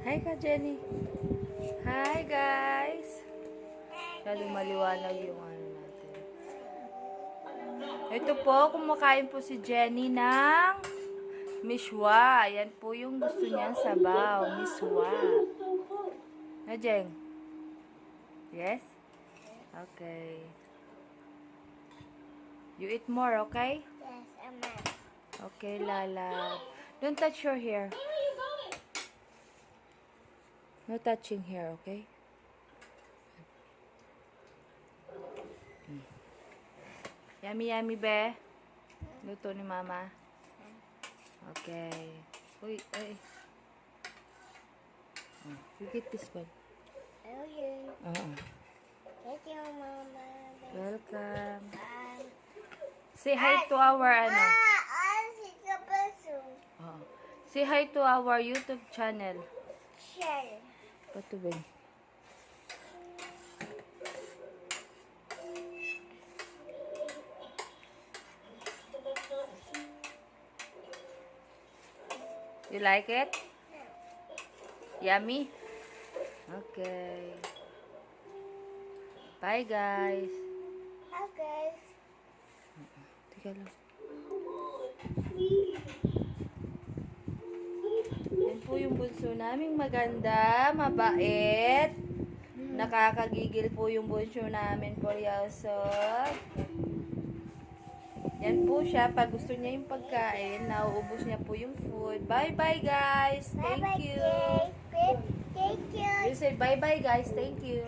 Hi ka, Jenny. Hi, guys. Masyadong maliwanag yung ano natin. Ito po, kumakain po si Jenny ng miswa. Yan po yung gusto niyang sabaw. Miswa. Na, Jeng? Yes? Okay. You eat more, okay? Yes, Mama. Okay, Lala. Don't touch your hair. No touching hair, okay? Yummy, yummy, be. Luto ni Mama. Okay. Uy, ay. You get this one. Okay. Thank you, Mama. Welcome. Say hi to our, ano. Say hi to our YouTube channel. Share. Patubig. You like it? Yummy? Okay. Bye, guys. Okay. Teka lang. Yan po yung bunso naming maganda, mabait. Nakakagigil po yung bunso namin, Poryosog. Yan po siya. Pag gusto niya yung pagkain, nauubos niya po yung food. Bye-bye, guys. Thank you. Thank you. You say bye-bye, guys. Thank you.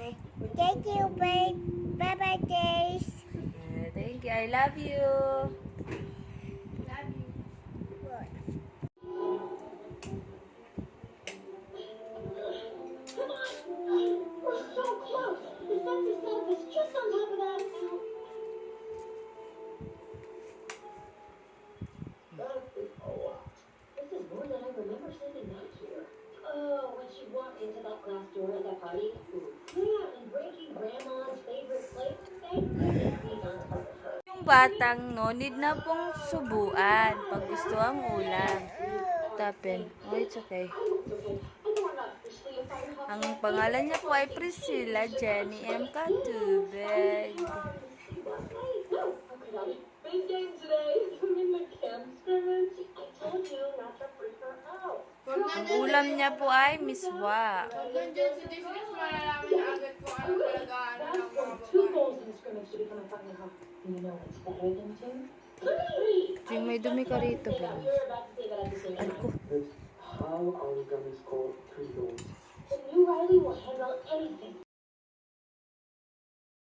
Thank you, babe. Bye-bye, guys. Thank you. I love you. When she walked into that glass door at that party. Yeah, and breaking grandma's favorite plate. Thank goodness these aren't part of her. Yung batang, no, need na pong subuan pag gusto ang ulam. Tapin. Oh, it's okay. Ang pangalan niya po ay Priscilla Jenny M. Katubeg. Big game today. In the camp scrimmage. I told you not to freak her out. Ang ulam niya po ay miswa. Nandiyan si Disney, malalaman niya agad kung ano talaga ano ng mga Scored 2 babae. goals in the scrimmage to become a fucking hawk. Do you know what's better than 2? Yung may dumi ka rito, You're baby. about to say that at the same Ano time. ko? How are we gonna score 3 goals? The new Riley will handle anything.